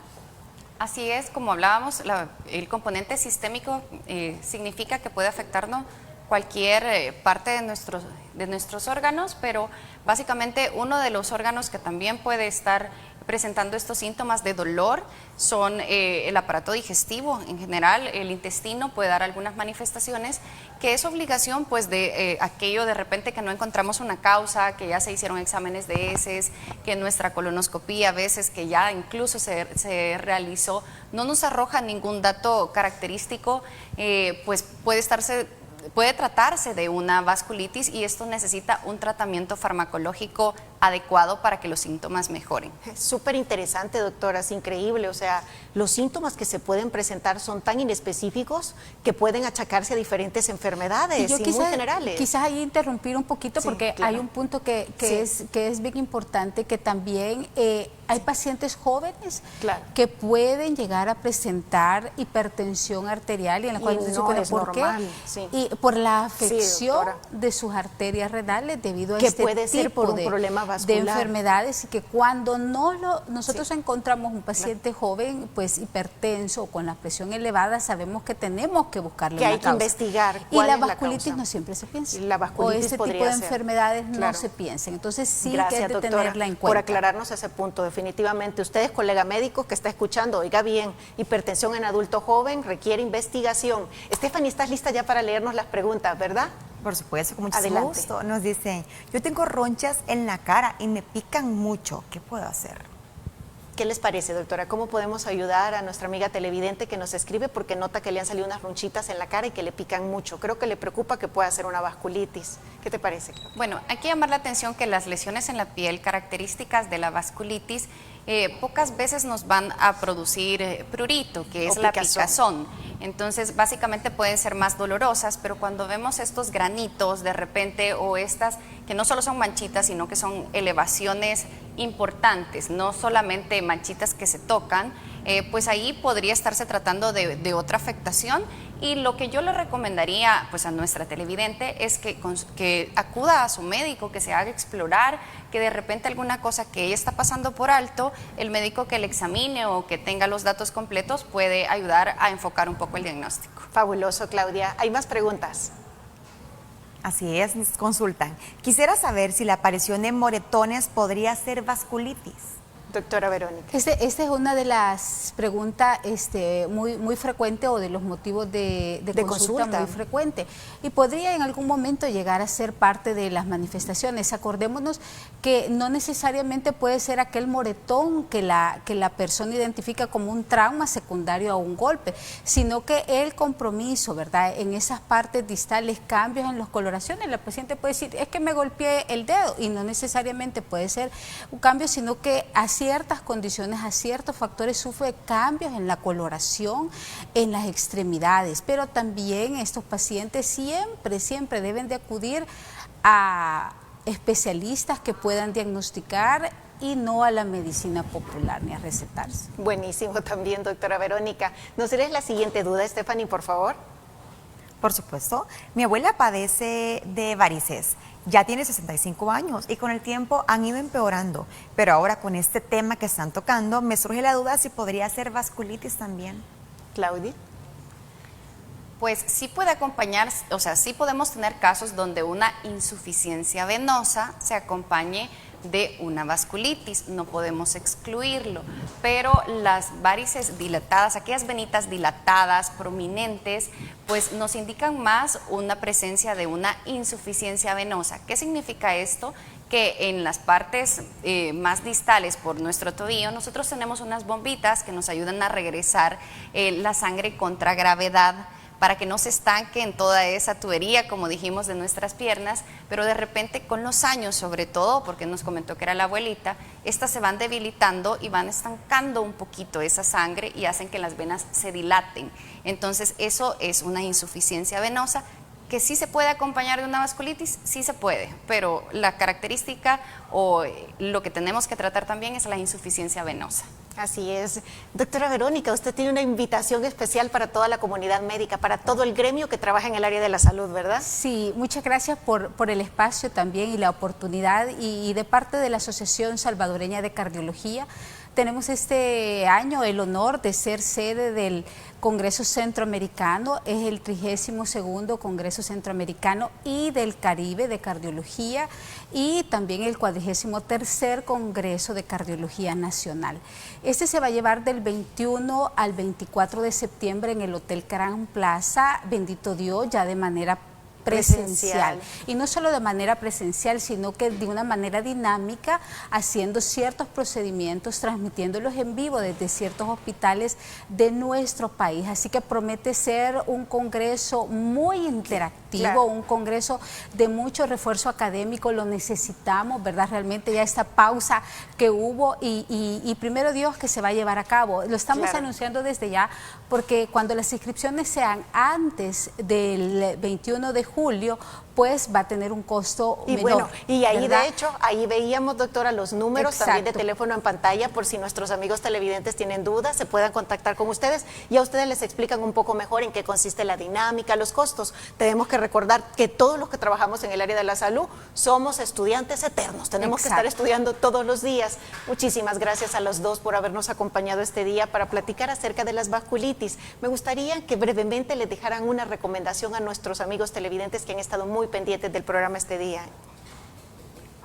Así es, como hablábamos, el componente sistémico significa que puede afectarnos cualquier parte de nuestros órganos, pero básicamente uno de los órganos que también puede estar presentando estos síntomas de dolor son el aparato digestivo. En general, el intestino puede dar algunas manifestaciones que es obligación pues de aquello de repente que no encontramos una causa, que ya se hicieron exámenes de heces, que nuestra colonoscopía a veces que ya incluso se realizó no nos arroja ningún dato característico, pues puede tratarse de una vasculitis, y esto necesita un tratamiento farmacológico adecuado para que los síntomas mejoren. Es súper interesante, doctora, es increíble. O sea, los síntomas que se pueden presentar son tan inespecíficos que pueden achacarse a diferentes enfermedades y muy generales. Quizás ahí interrumpir un poquito, porque hay un punto que es bien importante, que también hay pacientes jóvenes que pueden llegar a presentar hipertensión arterial, y en la cual no es normal. Y por la afección de sus arterias renales debido a este puede ser tipo por un problema vascular, de enfermedades, y que cuando nosotros encontramos un paciente joven pues hipertenso o con la presión elevada, sabemos que tenemos que buscarle una causa. Que hay que investigar y la vasculitis no siempre se piensa. La vasculitis o este tipo de enfermedades no se piensan. Entonces sí, gracias, que es de doctora, tenerla en cuenta. por aclararnos ese punto. Definitivamente, ustedes, colega médico que está escuchando, oiga bien, hipertensión en adulto joven requiere investigación. Stephanie, ¿estás lista ya para leernos las preguntas, verdad? Por supuesto, con mucho gusto. Nos dicen, yo tengo ronchas en la cara y me pican mucho, ¿qué puedo hacer? ¿Qué les parece, doctora? ¿Cómo podemos ayudar a nuestra amiga televidente que nos escribe porque nota que le han salido unas ronchitas en la cara y que le pican mucho? Creo que le preocupa que pueda ser una vasculitis. ¿Qué te parece, Claudia? Bueno, hay que llamar la atención que las lesiones en la piel características de la vasculitis pocas veces nos van a producir prurito, que es la picazón. Entonces, básicamente pueden ser más dolorosas, pero cuando vemos estos granitos de repente, o estas que no solo son manchitas, sino que son elevaciones importantes, no solamente manchitas que se tocan, pues ahí podría estarse tratando de otra afectación. Y lo que yo le recomendaría pues a nuestra televidente es que acuda a su médico, que se haga explorar, que de repente alguna cosa que ella está pasando por alto, el médico que le examine o que tenga los datos completos puede ayudar a enfocar un poco el diagnóstico. Fabuloso, Claudia. ¿Hay más preguntas? Así es, nos consultan. Quisiera saber si la aparición de moretones podría ser vasculitis. Doctora Verónica. Esta es una de las preguntas muy frecuente, o de los motivos de consulta muy frecuente, y podría en algún momento llegar a ser parte de las manifestaciones. Acordémonos que no necesariamente puede ser aquel moretón que la persona identifica como un trauma secundario a un golpe, sino que el compromiso, ¿verdad?, en esas partes distales, cambios en las coloraciones. La paciente puede decir, es que me golpeé el dedo, y no necesariamente puede ser un cambio, sino que así ciertas condiciones, a ciertos factores, sufre cambios en la coloración, en las extremidades, pero también estos pacientes siempre deben de acudir a especialistas que puedan diagnosticar y no a la medicina popular ni a recetarse. Buenísimo también, doctora Verónica. ¿Nos darías la siguiente duda, Stephanie, por favor? Por supuesto, mi abuela padece de varices, ya tiene 65 años y con el tiempo han ido empeorando, pero ahora con este tema que están tocando me surge la duda si podría ser vasculitis también. Claudia. Pues sí puede acompañar, o sea, sí podemos tener casos donde una insuficiencia venosa se acompañe de una vasculitis, no podemos excluirlo, pero las varices dilatadas, aquellas venitas dilatadas, prominentes, pues nos indican más una presencia de una insuficiencia venosa. ¿Qué significa esto? Que en las partes más distales por nuestro tobillo, nosotros tenemos unas bombitas que nos ayudan a regresar la sangre contra gravedad, para que no se estanque en toda esa tubería, como dijimos, de nuestras piernas, pero de repente con los años, sobre todo, porque nos comentó que era la abuelita, estas se van debilitando y van estancando un poquito esa sangre y hacen que las venas se dilaten. Entonces eso es una insuficiencia venosa, que sí se puede acompañar de una vasculitis, sí se puede, pero la característica o lo que tenemos que tratar también es la insuficiencia venosa. Así es. Doctora Verónica, usted tiene una invitación especial para toda la comunidad médica, para todo el gremio que trabaja en el área de la salud, ¿verdad? Sí, muchas gracias por el espacio también y la oportunidad, y de parte de la Asociación Salvadoreña de Cardiología. Tenemos este año el honor de ser sede del Congreso Centroamericano, es el 32º Congreso Centroamericano y del Caribe de Cardiología, y también el 43º Congreso de Cardiología Nacional. Este se va a llevar del 21 al 24 de septiembre en el Hotel Gran Plaza, bendito Dios, ya de manera presencial. Y no solo de manera presencial, sino que de una manera dinámica, haciendo ciertos procedimientos, transmitiéndolos en vivo desde ciertos hospitales de nuestro país. Así que promete ser un congreso muy interactivo, claro, un congreso de mucho refuerzo académico, lo necesitamos, ¿verdad? Realmente ya esta pausa que hubo y primero Dios que se va a llevar a cabo. Lo estamos anunciando desde ya, porque cuando las inscripciones sean antes del 21 de julio, pues va a tener un costo menor. Bueno, y ahí ¿verdad? de hecho, ahí veíamos, doctora, los números también de teléfono en pantalla, por si nuestros amigos televidentes tienen dudas, se puedan contactar con ustedes y a ustedes les explican un poco mejor en qué consiste la dinámica, los costos. Tenemos que recordar que todos los que trabajamos en el área de la salud somos estudiantes eternos, tenemos que estar estudiando todos los días. Muchísimas gracias a los dos por habernos acompañado este día para platicar acerca de las vasculitis. Me gustaría que brevemente les dejaran una recomendación a nuestros amigos televidentes que han estado muy pendientes del programa este día.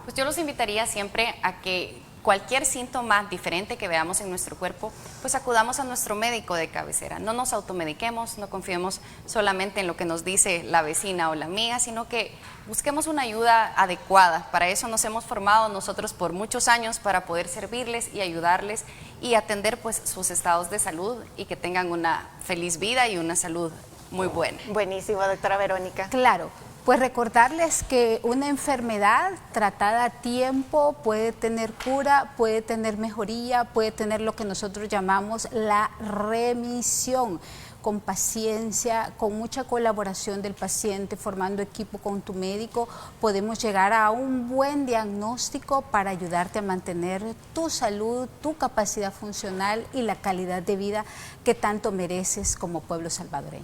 Pues yo los invitaría siempre a que cualquier síntoma diferente que veamos en nuestro cuerpo, pues acudamos a nuestro médico de cabecera. No nos automediquemos, no confiemos solamente en lo que nos dice la vecina o la amiga, sino que busquemos una ayuda adecuada. Para eso nos hemos formado nosotros por muchos años, para poder servirles y ayudarles y atender pues sus estados de salud y que tengan una feliz vida y una salud muy buena. Buenísimo, doctora Verónica. Claro. Pues recordarles que una enfermedad tratada a tiempo puede tener cura, puede tener mejoría, puede tener lo que nosotros llamamos la remisión. Con paciencia, con mucha colaboración del paciente, formando equipo con tu médico, podemos llegar a un buen diagnóstico para ayudarte a mantener tu salud, tu capacidad funcional y la calidad de vida que tanto mereces como pueblo salvadoreño.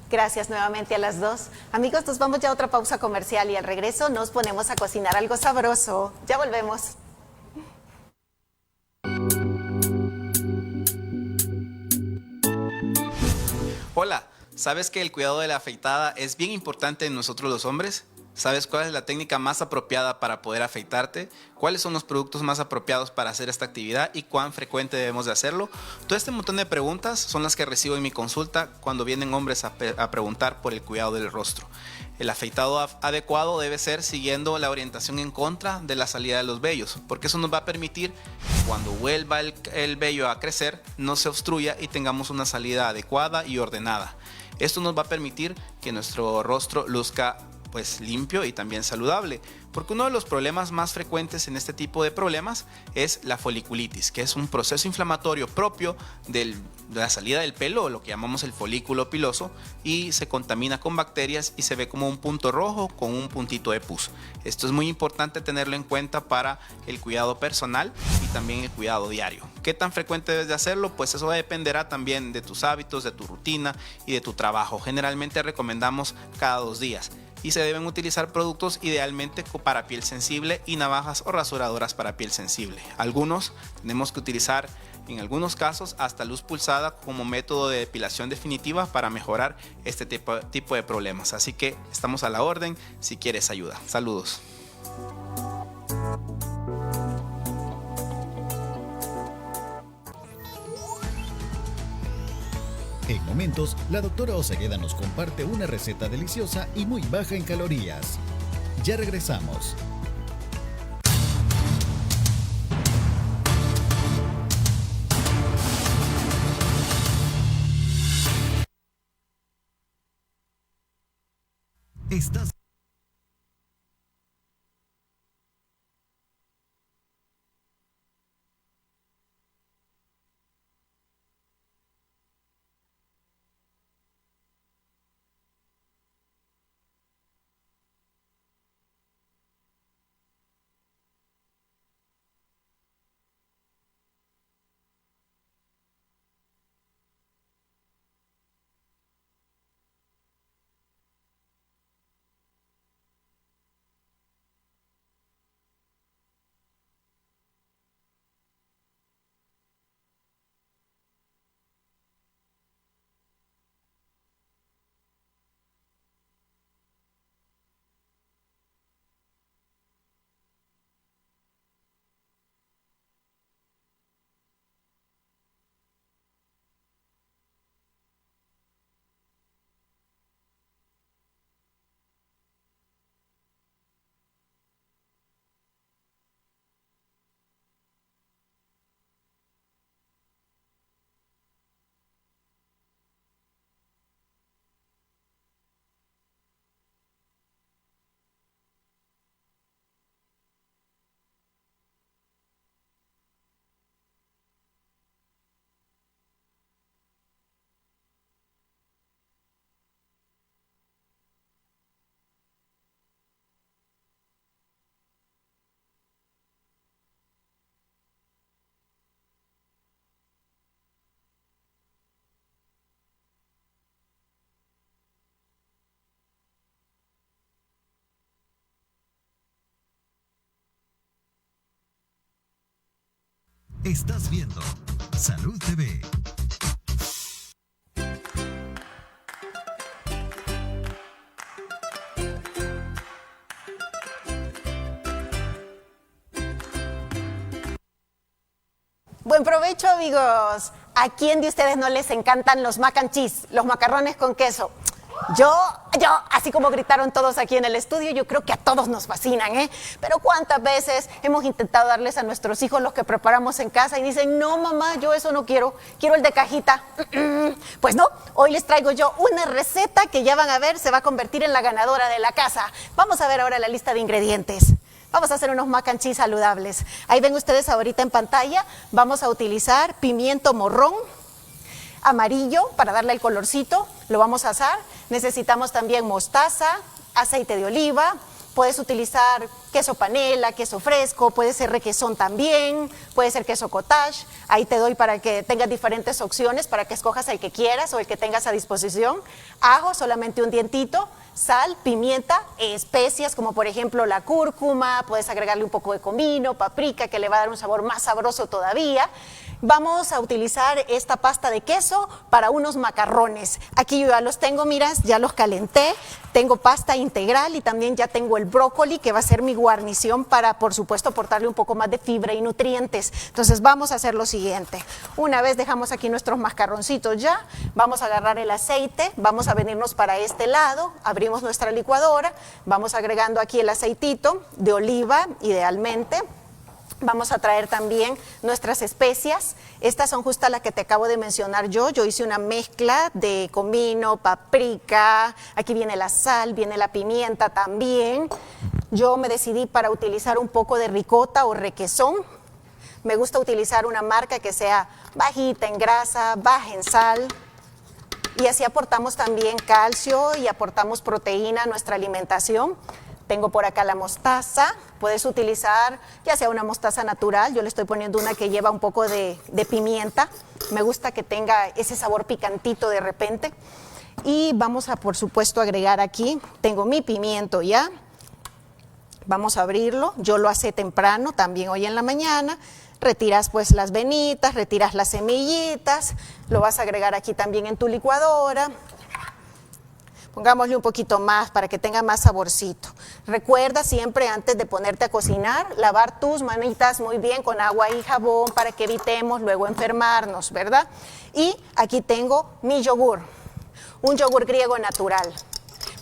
Gracias nuevamente a las dos. Amigos, nos vamos ya a otra pausa comercial y al regreso nos ponemos a cocinar algo sabroso. Ya volvemos. Hola, ¿sabes que el cuidado de la afeitada es bien importante en nosotros los hombres? ¿Sabes cuál es la técnica más apropiada para poder afeitarte? ¿Cuáles son los productos más apropiados para hacer esta actividad y cuán frecuente debemos de hacerlo? Todo este montón de preguntas son las que recibo en mi consulta cuando vienen hombres a preguntar por el cuidado del rostro. El afeitado adecuado debe ser siguiendo la orientación en contra de la salida de los vellos, porque eso nos va a permitir que cuando vuelva el vello a crecer no se obstruya y tengamos una salida adecuada y ordenada. Esto nos va a permitir que nuestro rostro luzca pues limpio y también saludable, porque uno de los problemas más frecuentes en este tipo de problemas es la foliculitis, que es un proceso inflamatorio propio de la salida del pelo, lo que llamamos el folículo piloso, y se contamina con bacterias y se ve como un punto rojo con un puntito de pus. Esto es muy importante tenerlo en cuenta para el cuidado personal y también el cuidado diario. ¿Qué tan frecuente debes de hacerlo? Pues eso dependerá también de tus hábitos, de tu rutina y de tu trabajo. Generalmente recomendamos cada 2 días. Y se deben utilizar productos idealmente para piel sensible y navajas o rasuradoras para piel sensible. Algunos tenemos que utilizar, en algunos casos, hasta luz pulsada como método de depilación definitiva para mejorar este tipo de problemas. Así que estamos a la orden si quieres ayuda. Saludos. En momentos, la doctora Osegueda nos comparte una receta deliciosa y muy baja en calorías. Ya regresamos. Estás viendo Salud TV. Buen provecho, amigos. ¿A quién de ustedes no les encantan los mac and cheese, los macarrones con queso? Yo, así como gritaron todos aquí en el estudio, yo creo que a todos nos fascinan, ¿eh? Pero ¿cuántas veces hemos intentado darles a nuestros hijos los que preparamos en casa y dicen, no mamá, yo eso no quiero, quiero el de cajita? Pues no, hoy les traigo yo una receta que ya van a ver, se va a convertir en la ganadora de la casa. Vamos a ver ahora la lista de ingredientes. Vamos a hacer unos mac and cheese saludables. Ahí ven ustedes ahorita en pantalla, vamos a utilizar pimiento morrón, amarillo para darle el colorcito, lo vamos a asar. Necesitamos también mostaza, aceite de oliva, puedes utilizar queso panela, queso fresco, puede ser requesón también, puede ser queso cottage. Ahí te doy para que tengas diferentes opciones, para que escojas el que quieras o el que tengas a disposición. Ajo, solamente un dientito, sal, pimienta, especias como por ejemplo la cúrcuma, puedes agregarle un poco de comino, paprika, que le va a dar un sabor más sabroso todavía. Vamos a utilizar esta pasta de queso para unos macarrones. Aquí yo ya los tengo, miras, ya los calenté. Tengo pasta integral y también ya tengo el brócoli, que va a ser mi guarnición para, por supuesto, aportarle un poco más de fibra y nutrientes. Entonces vamos a hacer lo siguiente. Una vez dejamos aquí nuestros macarroncitos ya, vamos a agarrar el aceite, vamos a venirnos para este lado, abrimos nuestra licuadora, vamos agregando aquí el aceitito de oliva, idealmente. Vamos a traer también nuestras especias. Estas son justo las que te acabo de mencionar yo. Yo hice una mezcla de comino, paprika, aquí viene la sal, viene la pimienta también. Yo me decidí para utilizar un poco de ricota o requesón. Me gusta utilizar una marca que sea bajita en grasa, baja en sal. Y así aportamos también calcio y aportamos proteína a nuestra alimentación. Tengo por acá la mostaza, puedes utilizar ya sea una mostaza natural, yo le estoy poniendo una que lleva un poco de pimienta, me gusta que tenga ese sabor picantito de repente. Y vamos a, por supuesto, agregar aquí, tengo mi pimiento ya, vamos a abrirlo, yo lo hice temprano, también hoy en la mañana. Retiras pues las venitas, retiras las semillitas, lo vas a agregar aquí también en tu licuadora. Pongámosle un poquito más para que tenga más saborcito. Recuerda siempre antes de ponerte a cocinar, lavar tus manitas muy bien con agua y jabón para que evitemos luego enfermarnos, ¿verdad? Y aquí tengo mi yogur, un yogur griego natural,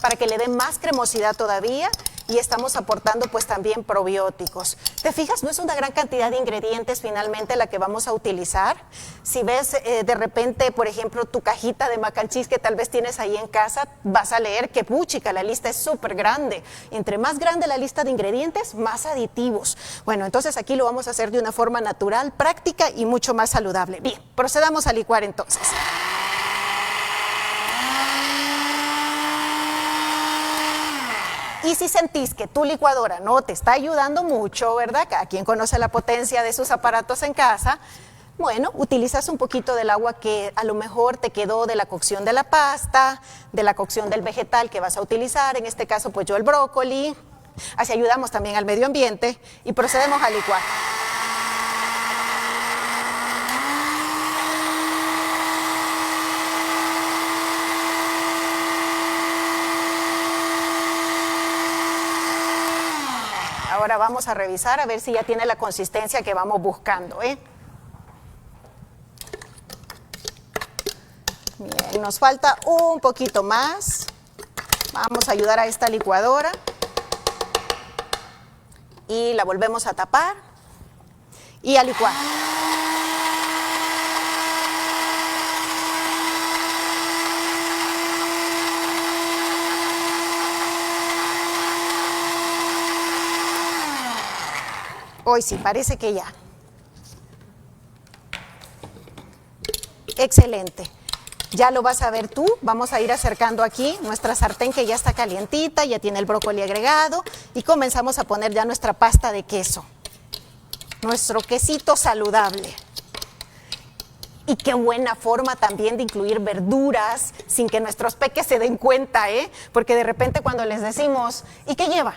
para que le dé más cremosidad todavía. Y estamos aportando pues también probióticos. ¿Te fijas? No es una gran cantidad de ingredientes finalmente la que vamos a utilizar. Si ves de repente, por ejemplo, tu cajita de mac and cheese que tal vez tienes ahí en casa, vas a leer que puchica, la lista es súper grande. Entre más grande la lista de ingredientes, más aditivos. Bueno, entonces aquí lo vamos a hacer de una forma natural, práctica y mucho más saludable. Bien, procedamos a licuar entonces. Y si sentís que tu licuadora no te está ayudando mucho, ¿verdad? Cada quien conoce la potencia de sus aparatos en casa. Bueno, utilizas un poquito del agua que a lo mejor te quedó de la cocción de la pasta, de la cocción del vegetal que vas a utilizar, en este caso pues yo el brócoli. Así ayudamos también al medio ambiente y procedemos a licuar. Ahora vamos a revisar a ver si ya tiene la consistencia que vamos buscando, ¿eh? Bien, nos falta un poquito más. Vamos a ayudar a esta licuadora. Y la volvemos a tapar y a licuar. Hoy sí, parece que ya. Excelente. Ya lo vas a ver tú. Vamos a ir acercando aquí nuestra sartén que ya está calientita, ya tiene el brócoli agregado y comenzamos a poner ya nuestra pasta de queso. Nuestro quesito saludable. Y qué buena forma también de incluir verduras sin que nuestros peques se den cuenta, ¿eh? Porque de repente cuando les decimos, ¿y qué lleva?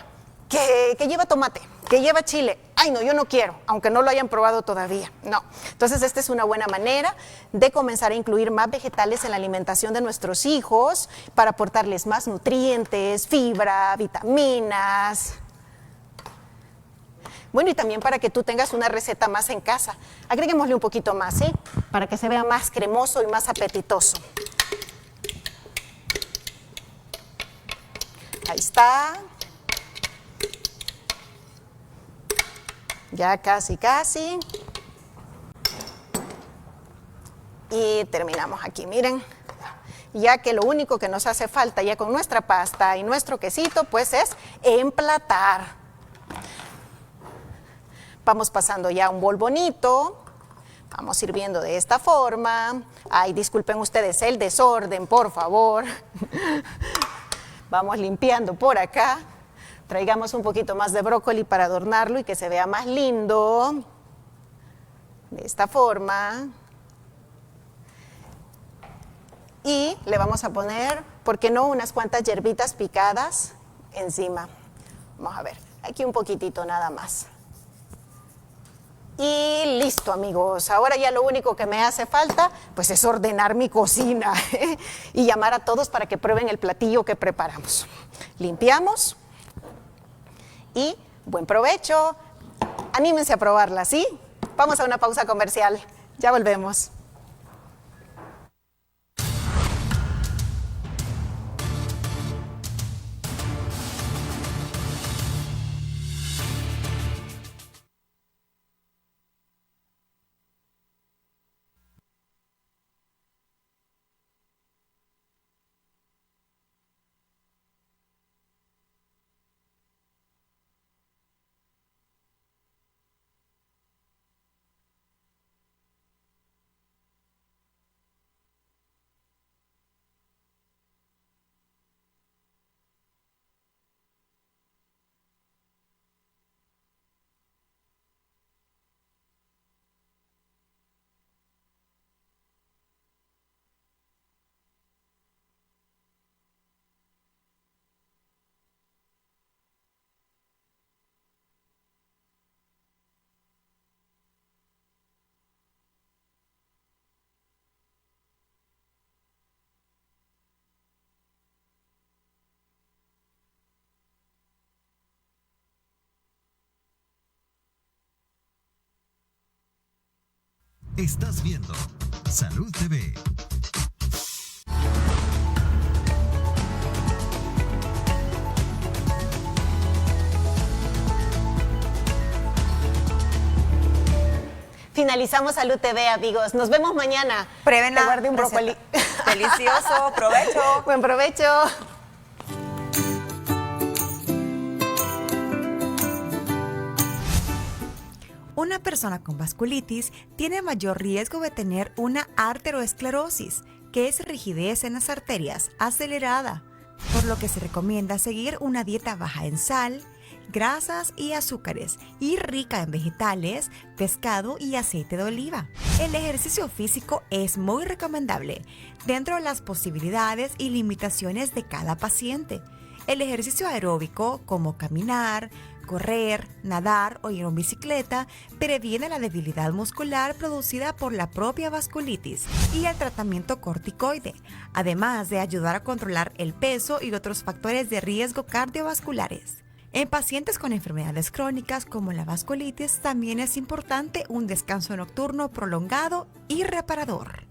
Que lleva tomate, que lleva chile. Ay, no, yo no quiero, aunque no lo hayan probado todavía. No. Entonces, esta es una buena manera de comenzar a incluir más vegetales en la alimentación de nuestros hijos para aportarles más nutrientes, fibra, vitaminas. Bueno, y también para que tú tengas una receta más en casa. Agreguémosle un poquito más, ¿sí? Para que se vea más cremoso y más apetitoso. Ahí está. Ya casi, casi. Y terminamos aquí, miren. Ya que lo único que nos hace falta ya con nuestra pasta y nuestro quesito, pues es emplatar. Vamos pasando ya un bol bonito. Vamos sirviendo de esta forma. Ay, disculpen ustedes el desorden, por favor. Vamos limpiando por acá. Traigamos un poquito más de brócoli para adornarlo y que se vea más lindo. De esta forma. Y le vamos a poner, ¿por qué no?, unas cuantas hierbitas picadas encima. Vamos a ver, aquí un poquitito nada más. Y listo, amigos. Ahora ya lo único que me hace falta pues es ordenar mi cocina y llamar a todos para que prueben el platillo que preparamos. Limpiamos. Y buen provecho, anímense a probarla, ¿sí? Vamos a una pausa comercial, ya volvemos. Estás viendo Salud TV. Finalizamos Salud TV, amigos. Nos vemos mañana. Pruébenla. Te guardé un brócoli. Delicioso. Provecho. Buen provecho. Una persona con vasculitis tiene mayor riesgo de tener una arteriosclerosis, que es rigidez en las arterias acelerada, por lo que se recomienda seguir una dieta baja en sal, grasas y azúcares y rica en vegetales, pescado y aceite de oliva. El ejercicio físico es muy recomendable dentro de las posibilidades y limitaciones de cada paciente. El ejercicio aeróbico, como caminar, correr, nadar o ir en bicicleta, previene la debilidad muscular producida por la propia vasculitis y el tratamiento corticoide, además de ayudar a controlar el peso y otros factores de riesgo cardiovasculares. En pacientes con enfermedades crónicas como la vasculitis también es importante un descanso nocturno prolongado y reparador.